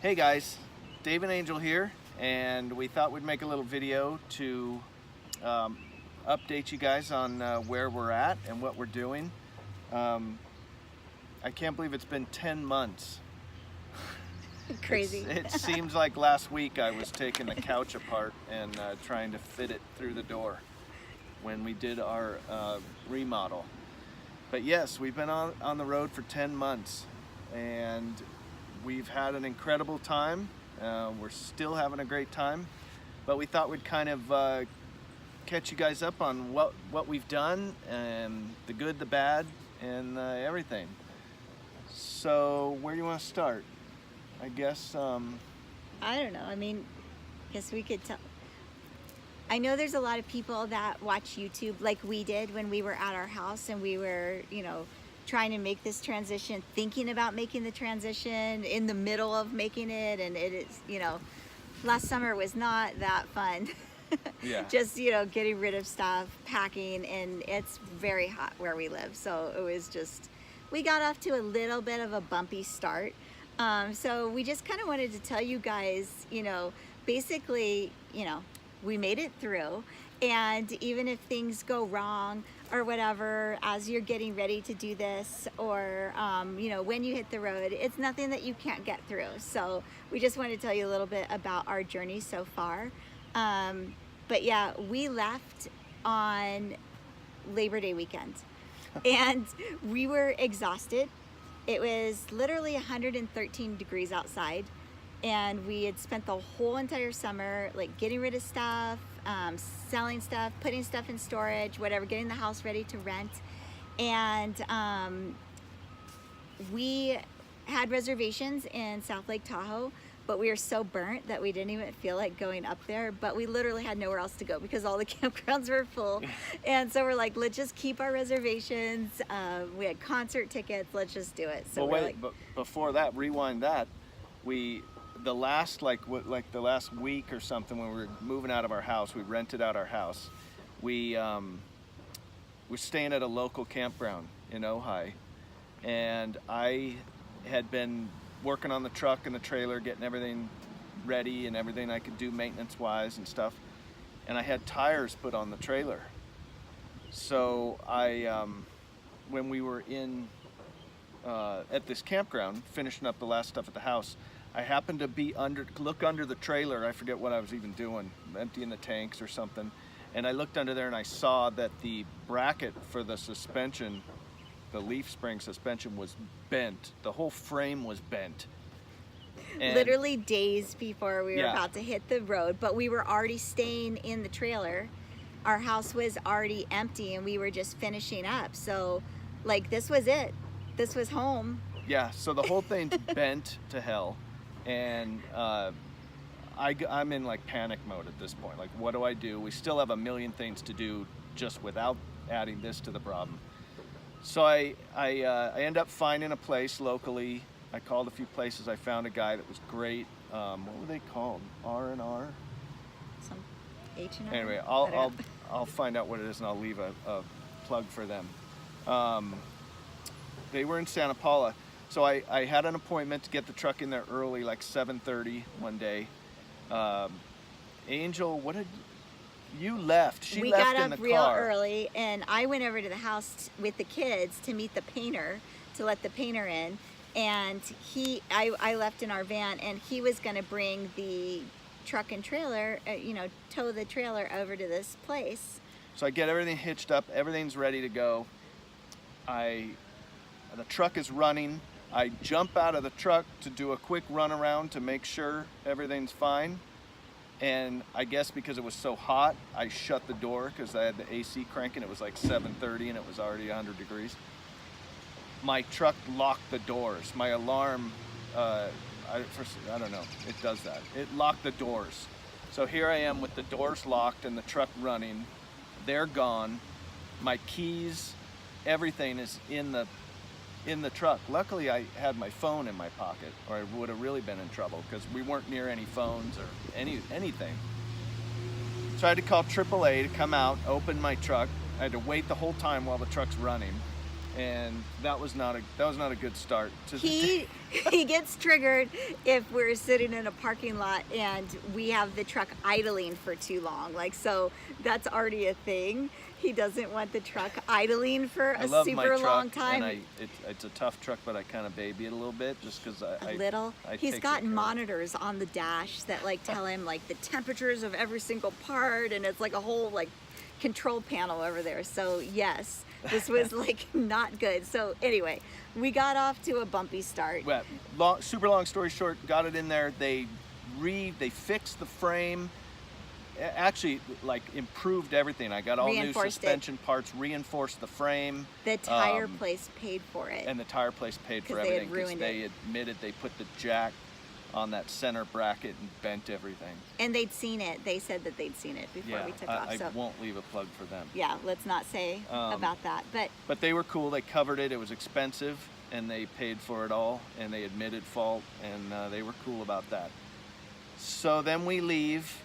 Hey guys, Dave and Angel here, and we thought we'd make a little video to update you guys on where we're at and what we're doing. I can't believe it's been 10 months. Crazy. It seems like last week I was taking the couch apart and trying to fit it through the door when we did our remodel. But yes, we've been on the road for 10 months and we've had an incredible time. We're still having a great time, but we thought we'd kind of catch you guys up on what we've done and the good, the bad, and everything. So where do you want to start? I guess I don't know. I guess we could tell. I know there's a lot of people that watch YouTube like we did when we were at our house and we were, trying to make this transition, thinking about making the transition, in the middle of making it, and it is, last summer was not that fun. Yeah. Just, getting rid of stuff, packing, and it's very hot where we live. So it was just, we got off to a little bit of a bumpy start. So we just kind of wanted to tell you guys, basically, we made it through. And even if things go wrong or whatever, as you're getting ready to do this, or, when you hit the road, it's nothing that you can't get through. So we just wanted to tell you a little bit about our journey so far. But yeah, we left on Labor Day weekend and we were exhausted. It was literally 113 degrees outside, and we had spent the whole entire summer like getting rid of stuff, selling stuff, putting stuff in storage, whatever, getting the house ready to rent. And we had reservations in South Lake Tahoe, but we were so burnt that we didn't even feel like going up there. But we literally had nowhere else to go because all the campgrounds were full. And so we're like, let's just keep our reservations. We had concert tickets, let's just do it. So well, wait, but before that, rewind that. The last week or something, when we were moving out of our house, we rented out our house. We were staying at a local campground in Ojai, and I had been working on the truck and the trailer, getting everything ready and everything I could do maintenance-wise and stuff. And I had tires put on the trailer. So when we were at this campground, finishing up the last stuff at the house, I happened to look under the trailer. I forget what I was even doing, emptying the tanks or something. And I looked under there and I saw that the bracket for the suspension, the leaf spring suspension, was bent. The whole frame was bent. And literally days before we were yeah. about to hit the road, but we were already staying in the trailer. Our house was already empty and we were just finishing up. So like, this was it. This was home. Yeah, so the whole thing's bent to hell. And I'm in like panic mode at this point. Like, what do I do? We still have a million things to do just without adding this to the problem. So I end up finding a place locally. I called a few places. I found a guy that was great. What were they called? R&R? Some H&R? Anyway, I'll find out what it is and I'll leave a plug for them. They were in Santa Paula. So I had an appointment to get the truck in there early, like 7:30 one day. Angel, you left? We left got in up the real car. early, and I went over to the house with the kids to meet the painter, to let the painter in. And I left in our van, and he was going to bring the truck and trailer, tow the trailer over to this place. So I get everything hitched up, everything's ready to go. The truck is running. I jump out of the truck to do a quick run around to make sure everything's fine. And I guess because it was so hot, I shut the door because I had the AC cranking. It was like 7:30 and it was already 100 degrees. My truck locked the doors. My alarm, I don't know, it does that. It locked the doors. So here I am with the doors locked and the truck running. They're gone. My keys, everything is in the truck. Luckily, I had my phone in my pocket, or I would have really been in trouble because we weren't near any phones or anything. So I had to call AAA to come out, open my truck. I had to wait the whole time while the truck's running. and that was not a good start to the day. He gets triggered if we're sitting in a parking lot and we have the truck idling for too long. Like, so that's already a thing. He doesn't want the truck idling for I a love my super truck, long time. and it's a tough truck, but I kind of baby it a little bit just because A little. He's got monitors on the dash that like tell him like the temperatures of every single part, and it's like a whole like control panel over there. So yes, this was like not good. So anyway, we got off to a bumpy start. Well, super long story short, got it in there. They fixed the frame. Actually, like improved everything. I got all new suspension parts, reinforced the frame. The tire place paid for it. And the tire place paid for 'Cause they had everything because ruined they admitted they put the jack on that center bracket and bent everything. And they'd seen it. They said that they'd seen it before we took off. I So won't leave a plug for them. yeah, let's not say about that. But they were cool. They covered it. It was expensive, and they paid for it all, and they admitted fault, and they were cool about that. So then we leave,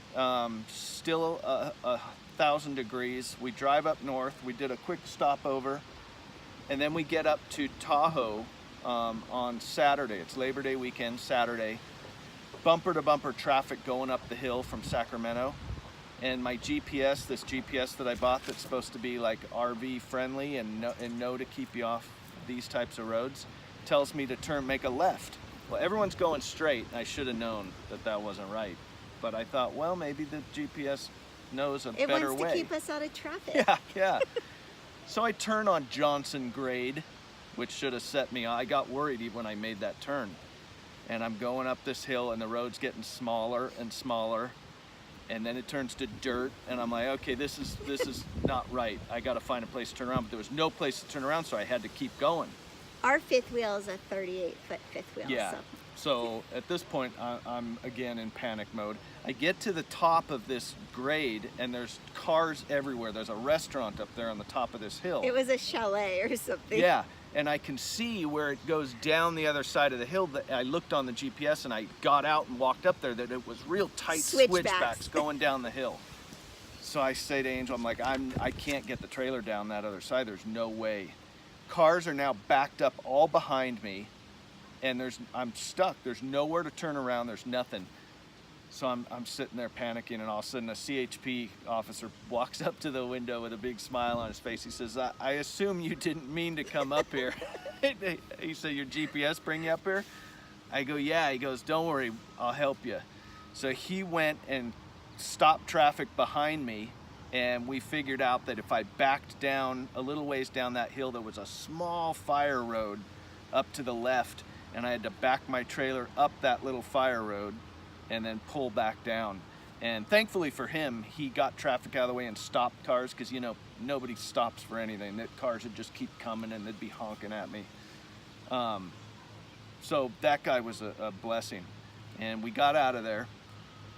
still 1,000 degrees. We drive up north. We did a quick stopover, and then we get up to Tahoe on Saturday. It's Labor Day weekend, Saturday. Bumper to bumper traffic going up the hill from Sacramento. And my GPS, this GPS that I bought that's supposed to be like RV friendly and know to keep you off these types of roads, tells me to make a left. Well, everyone's going straight. I should have known that wasn't right. But I thought, well, maybe the GPS knows a better way. It wants to keep us out of traffic. Yeah. So I turn on Johnson Grade, which should have set me. I got worried even when I made that turn. And I'm going up this hill, and the road's getting smaller and smaller. And then it turns to dirt, and I'm like, okay, this is not right. I got to find a place to turn around. But there was no place to turn around, so I had to keep going. Our fifth wheel is a 38-foot fifth wheel. Yeah. So at this point, I'm again in panic mode. I get to the top of this grade, and there's cars everywhere. There's a restaurant up there on the top of this hill. It was a chalet or something. Yeah, and I can see where it goes down the other side of the hill. I looked on the GPS, and I got out and walked up there, that it was real tight switchbacks going down the hill. So I say to Angel, I'm like, I can't get the trailer down that other side. There's no way. Cars are now backed up all behind me, and I'm stuck. There's nowhere to turn around. There's nothing. So I'm sitting there panicking, and all of a sudden a CHP officer walks up to the window with a big smile on his face. He says, I assume you didn't mean to come up here. He said, your GPS bring you up here? I go, yeah. He goes, don't worry, I'll help you. So he went and stopped traffic behind me, and we figured out that if I backed down a little ways down that hill, there was a small fire road up to the left, and I had to back my trailer up that little fire road and then pull back down. And thankfully for him, he got traffic out of the way and stopped cars, because nobody stops for anything. That cars would just keep coming and they'd be honking at me. So that guy was a blessing, and we got out of there.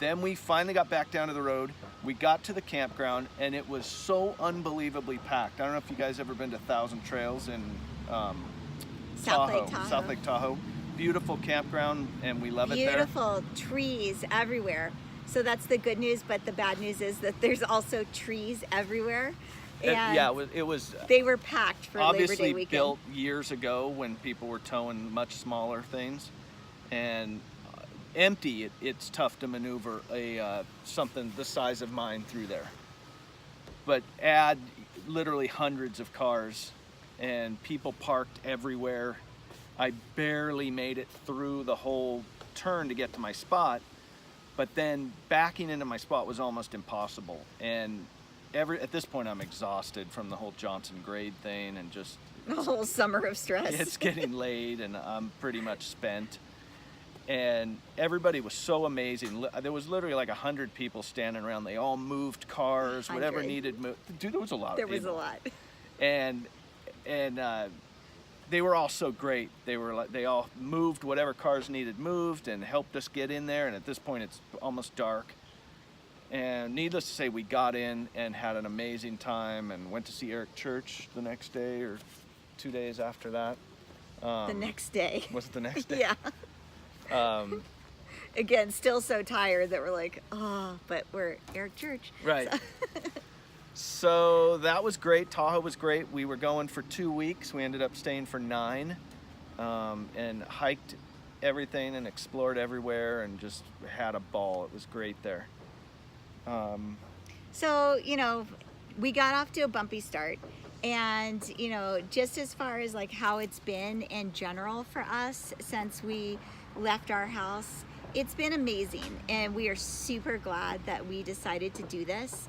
Then we finally got back down to the road. We got to the campground, and it was so unbelievably packed. I don't know if you guys ever been to Thousand Trails in South Lake Tahoe. South Lake Tahoe. Beautiful campground, and we love it there. Beautiful trees everywhere. So that's the good news, but the bad news is that there's also trees everywhere. And yeah, it was they were packed for Labor Day obviously weekend. built years ago when people were towing much smaller things, and empty. It's tough to maneuver something the size of mine through there. But add literally hundreds of cars, and people parked everywhere. I barely made it through the whole turn to get to my spot, but then backing into my spot was almost impossible. And at this point, I'm exhausted from the whole Johnson Grade thing, and just a whole summer of stress. It's getting late, and I'm pretty much spent. And everybody was so amazing. There was literally like 100 people standing around. They all moved cars, whatever needed moved. Dude, there was a lot of people. There was a lot. And they were all so great. They all moved whatever cars needed moved and helped us get in there. And at this point, it's almost dark. And needless to say, we got in and had an amazing time, and went to see Eric Church the next day, or 2 days after that. The next day. Was it the next day? Yeah. Again, still so tired that we're like, but we're Eric Church. Right. So that was great. Tahoe was great. We were going for 2 weeks. We ended up staying for 9, and hiked everything and explored everywhere and just had a ball. It was great there. So, you know, we got off to a bumpy start, and, you know, just as far as like how it's been in general for us since we left our house, it's been amazing, and we are super glad that we decided to do this.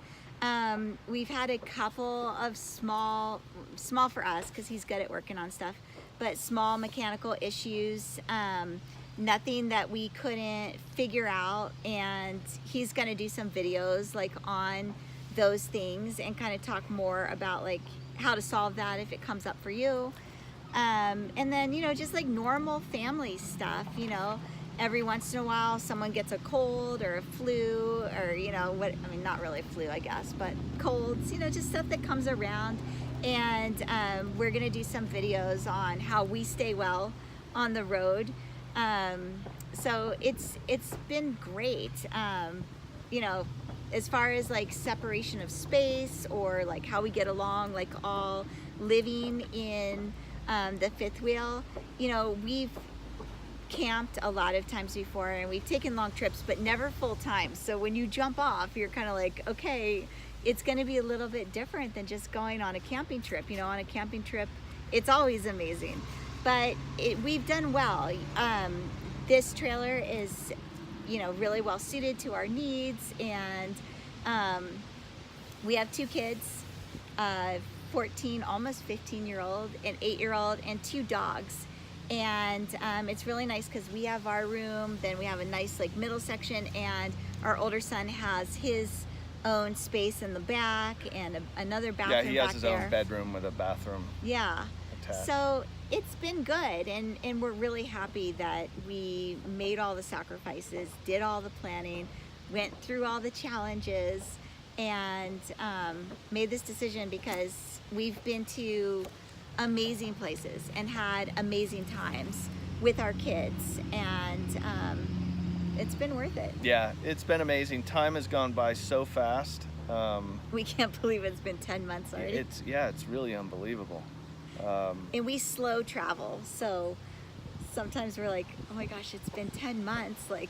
We've had a couple of small for us because he's good at working on stuff, but small mechanical issues. Nothing that we couldn't figure out, and he's gonna do some videos like on those things and kind of talk more about like how to solve that if it comes up for you. And then, you know, just like normal family stuff, you know, every once in a while someone gets a cold or a flu, or, you know, what, I mean, not really a flu, I guess, but colds, you know, just stuff that comes around. And we're gonna do some videos on how we stay well on the road. So it's been great. You know, as far as like separation of space or like how we get along, like all living in the fifth wheel, you know, we've camped a lot of times before, and we've taken long trips, but never full time. So when you jump off, you're kind of like, okay, it's going to be a little bit different than just going on a camping trip. You know, on a camping trip, it's always amazing, but we've done well. This trailer is, you know, really well suited to our needs, and we have 2 kids, 14, almost 15-year-old, an 8-year-old, and 2 dogs. And it's really nice because we have our room, then we have a nice like middle section, and our older son has his own space in the back and another bathroom back there. Yeah, he has his own bedroom with a bathroom. Yeah. Attached. So it's been good, and we're really happy that we made all the sacrifices, did all the planning, went through all the challenges, and made this decision because we've been to amazing places and had amazing times with our kids, and it's been worth it. Yeah, it's been amazing. Time has gone by so fast. We can't believe it's been 10 months already. It's really unbelievable. And we slow travel, so sometimes we're like, oh my gosh, it's been 10 months. Like,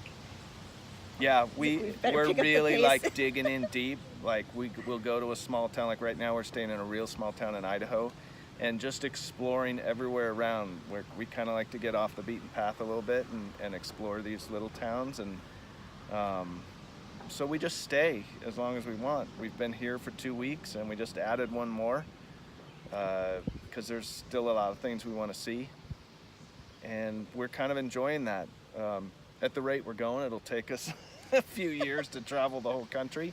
yeah, we're really like digging in deep. Like we'll go to a small town. Like right now, we're staying in a real small town in Idaho, and just exploring everywhere around. Where we kind of like to get off the beaten path a little bit and explore these little towns, and so we just stay as long as we want. We've been here for 2 weeks, and we just added one more because there's still a lot of things we want to see, and we're kind of enjoying that. At the rate we're going, it'll take us a few years to travel the whole country,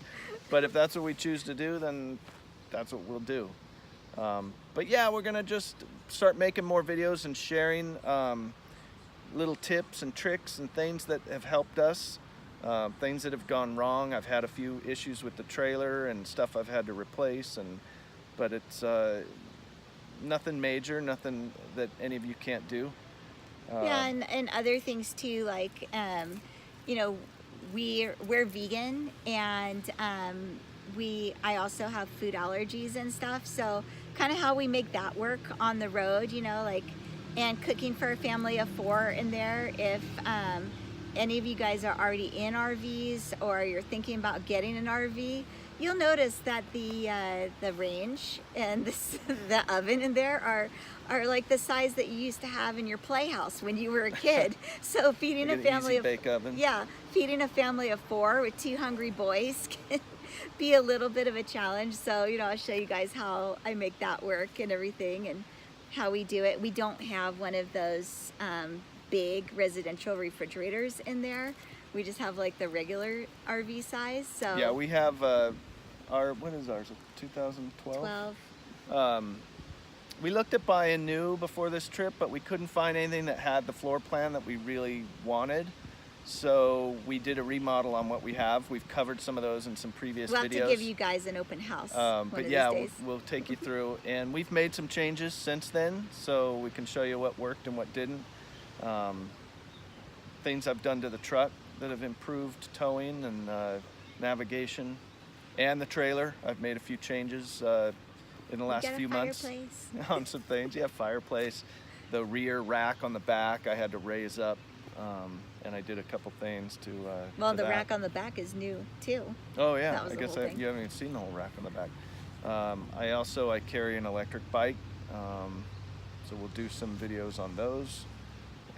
but if that's what we choose to do, then that's what we'll do. But yeah, we're gonna just start making more videos and sharing little tips and tricks and things that have helped us, things that have gone wrong. I've had a few issues with the trailer and stuff I've had to replace, but it's nothing major, nothing that any of you can't do. Yeah, and other things too, like you know, we're vegan, and I also have food allergies and stuff, so kind of how we make that work on the road, you know, like, and cooking for a family of 4 in there. If any of you guys are already in RVs or you're thinking about getting an RV, you'll notice that the range and the oven in there are like the size that you used to have in your playhouse when you were a kid. So feeding a family of bake oven. Yeah, feeding a family of 4 with 2 hungry boys can be a little bit of a challenge. So, you know, I'll show you guys how I make that work and everything, and how we do it. We don't have one of those big residential refrigerators in there. We just have like the regular RV size. So yeah, we have what is ours? 2012. 12. We looked at buying new before this trip, but we couldn't find anything that had the floor plan that we really wanted. So we did a remodel on what we have. We've covered some of those in some previous We'll videos. have to give you guys an open house one but of yeah, these days. we'll take you through, and we've made some changes since then, so we can show you what worked and what didn't. Things I've done to the truck that have improved towing and navigation. And the trailer, I've made a few changes in the last Got a few months fireplace. on some things. Yeah, fireplace. The rear rack on the back I had to raise up, and I did a couple things to. Well, to the that. rack on the back is new too. Oh yeah, that was I the guess whole thing. you haven't even seen the whole rack on the back. I carry an electric bike, so we'll do some videos on those.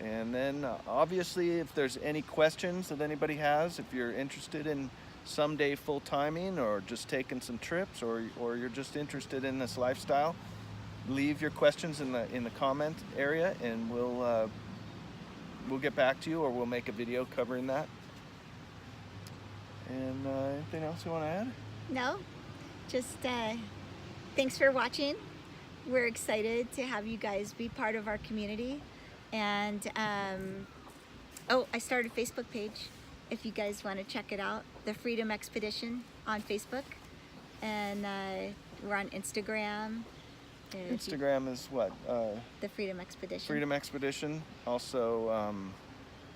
And then obviously, if there's any questions that anybody has, if you're interested in someday full timing or just taking some trips, or you're just interested in this lifestyle, leave your questions in the comment area, and we'll get back to you, or we'll make a video covering that. And anything else you want to add? No, just thanks for watching. We're excited to have you guys be part of our community. And oh, I started a Facebook page if you guys want to check it out, the Freedom Expedition on Facebook. And we're on Instagram. Instagram is what? The Freedom Expedition. Freedom Expedition. Also,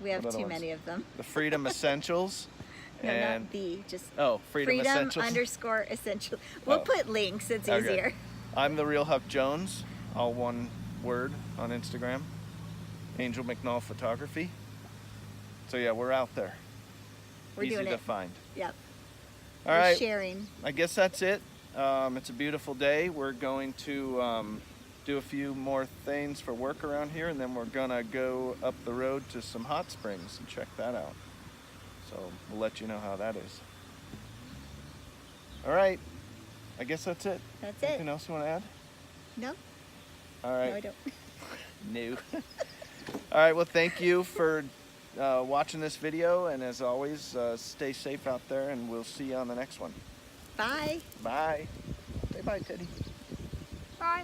we have what other too ones? many of them. The Freedom Essentials. No, and not the, just Freedom Essentials. _essential. We'll put links, it's easier. I'm the Real Huck Jones, all one word on Instagram. Angel McNall Photography. So yeah, we're out there. We're Easy doing to it. find. Yep. All We're right. sharing. I guess that's it. It's a beautiful day. We're going to do a few more things for work around here, and then we're gonna go up the road to some hot springs and check that out. So we'll let you know how that is. All right. I guess that's it. That's Anything it. else you want to add? No? All right. No, I don't. No. All right. Well, thank you for watching this video, and as always, stay safe out there, and we'll see you on the next one. Bye. Bye. Say bye, Teddy. Bye.